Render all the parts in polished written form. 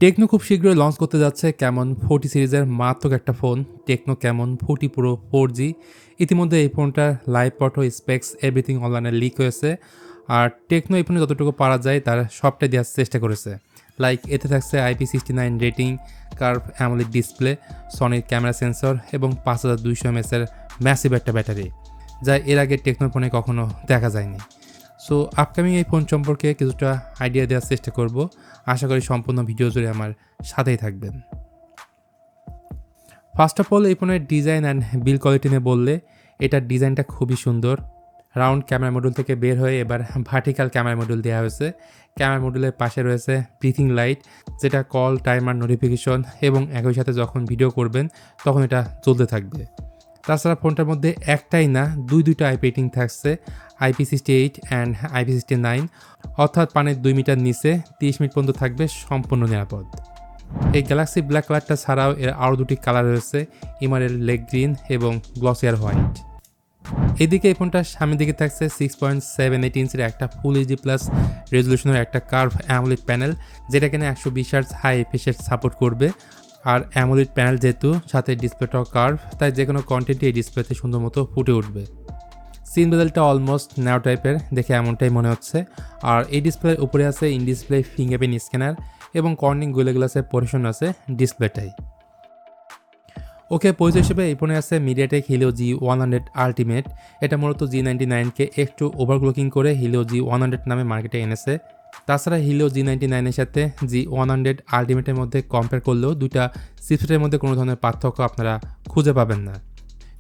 Techno খুব শীঘ্রই launch করতে যাচ্ছে ক্যামন 40 সিরিজের মারাত্মক একটা phone, techno Camon 40 pro 4G। ইতিমধ্যে এই ফোনটার লাইভ ফটো, স্পেক্স, এভরিথিং অনলাইনে লিক হয়েছে। আর টেকনো এই ফোনে যতটুকু পারা যায় তার সবটাই দেওয়ার চেষ্টা করেছে। লাইক এতে থাকছে IP69 rating, curve AMOLED display, সনির ক্যামেরা সেন্সর এবং 5200 mAh এর ম্যাসিভ একটা ব্যাটারি, যা এর আগে টেকনোর ফোনে কখনো দেখা যায়নি। সো আপকামিং এই ফোন সম্পর্কে কিছুটা আইডিয়া দেওয়ার চেষ্টা করব। আশা করি সম্পূর্ণ ভিডিও জুড়ে আমার সাথেই থাকবেন। ফার্স্ট অফ অল এই ফোনের ডিজাইন অ্যান্ড বিল্ড কোয়ালিটি নিয়ে বললে, এটার ডিজাইনটা খুবই সুন্দর। রাউন্ড ক্যামেরা মডিউল থেকে বের হয়ে এবার ভার্টিক্যাল ক্যামেরা মডিউল দেওয়া হয়েছে। ক্যামেরা মডিউলের পাশে রয়েছে ব্রিথিং লাইট, যেটা কল, টাইমার, নোটিফিকেশন এবং একই সাথে যখন ভিডিও করবেন তখন এটা চলতে থাকবে। তাছাড়া ফোনটার মধ্যে একটাই না দুইটা আইপি রেটিং থাকছে, IP68 অ্যান্ড IP69, অর্থাৎ পানির 2 মিটার নিচে 30 মিনিট পর্যন্ত থাকবে সম্পূর্ণ নিরাপদ। এই গ্যালাক্সি ব্ল্যাক কালারটা ছাড়াও এর আরও দুটি কালার রয়েছে, ইমারেল লেগ গ্রিন এবং গ্লসিয়ার হোয়াইট। এদিকে এই ফোনটার সামনের দিকে থাকছে 6.78 ইঞ্চের একটা ফুল এইচডি প্লাস রেজলিউশনের একটা কার্ভ অ্যামোলেড প্যানেল, যেটা কিনা 120 হার্টজ হাই এফএসএর সাপোর্ট করবে। আর অ্যামোলেড প্যানেল যেহেতু, সাথে ডিসপ্লেটাও কার্ভ, তাই যে কোনো কন্টেন্টই এই ডিসপ্লেতে সুন্দর মতো ফুটে উঠবে। সিন বেজেলটা অলমোস্ট ন্যারো টাইপের, দেখে এমনটাই মনে হচ্ছে। আর এই ডিসপ্লের উপরে আছে ইন ডিসপ্লে ফিঙ্গারপ্রিন্ট স্ক্যানার এবং কর্নিং গোলে গ্লাসের পরিশন আছে ডিসপ্লেটাই। ওকে, পরিচয় হিসেবে এই ফোনে আছে মিডিয়াটেক হিলিও G100 আলটিমেট। এটা মূলত G99কে একটু ওভারক্লকিং করে হিলিও G100 নামে মার্কেটে এনেছে। তাছাড়া হিলিও G99 এর সাথে G100 আলটিমেটের মধ্যে কম্পেয়ার করলেও দুইটা চিপসেটের মধ্যে কোনো ধরনের পার্থক্য আপনারা খুঁজে পাবেন না।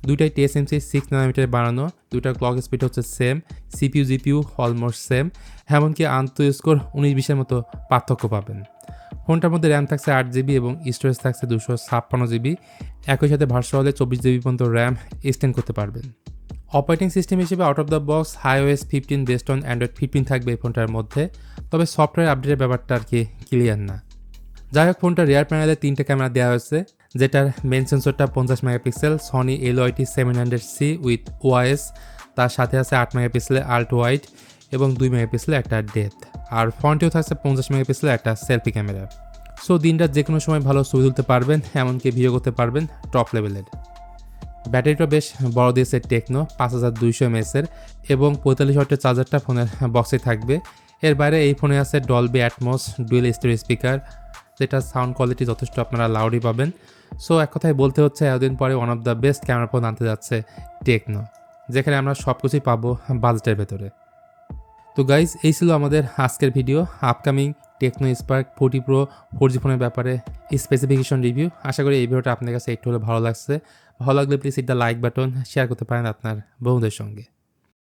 দুইটাই TSMC 6 নানোমিটারে বানানো, দুইটার ক্লক স্পিড হচ্ছে same, CPU GPU almost same, এমনকি আন্তঃস্কোর 19-20-এর মতো পার্থক্য পাবেন। ফোনটার মধ্যে র্যাম থাকছে 8GB এবং স্টোরেজ থাকছে 256GB। একই সাথে ভার্চুয়ালে 24GB পর্যন্ত র্যাম এক্সটেন্ড করতে পারবেন। অপারেটিং সিস্টেম হিসেবে out of the box iOS 15 based on Android 15 থাকবে এই ফোনটার মধ্যে, তবে সফটওয়্যার আপডেটের ব্যাপারটা আর কি ক্লিয়ার না। যাই হোক, ফোনটার রিয়ার প্যানেলে 3টে ক্যামেরা দেওয়া হয়েছে, যেটার মেন সেন্সরটা 50 megapixel Sony LOIT 700C with OIS, তার সাথে আছে 8 মেগাপিক্সেলের আল্ট্রা ওয়াইড এবং 2 মেগাপিক্সেলের একটা ডেপথ। আর ফ্রন্টেও থাকছে 50 মেগাপিক্সেলের একটা সেলফি ক্যামেরা। সো দিনটা যে কোনো সময় ভালো ছবি তুলতে পারবেন, এমনকি ভিডিও করতে পারবেন টপ লেভেলের। ব্যাটারিটা বেশ বড় দিয়েছে টেকনো, 5200 mAh এবং 45 ওয়াটের চার্জারটা ফোনের বক্সে থাকবে। এর বাইরে এই ফোনে আছে Dolby atoms dual stereo speaker, যেটা সাউন্ড কোয়ালিটি যথেষ্ট আপনারা লাউডই পাবেন। সো এক কথায় বলতে হচ্ছে এতদিন পরে one of the best camera phone আনতে যাচ্ছে টেকনো, যেখানে আমরা সব কিছুই পাবো বাজেটের ভেতরে। তো গাইজ, এই ছিল আমাদের আজকের video, upcoming Tecno Spark 40 pro 4G ফোনের ব্যাপারে স্পেসিফিকেশন রিভিউ। আশা করি এই ভিডিওটা আপনার কাছে একটু হলে ভালো লাগছে। ভালো লাগলে প্লিজ একটা লাইক বাটন শেয়ার করতে পারেন আপনার বন্ধুদের সঙ্গে।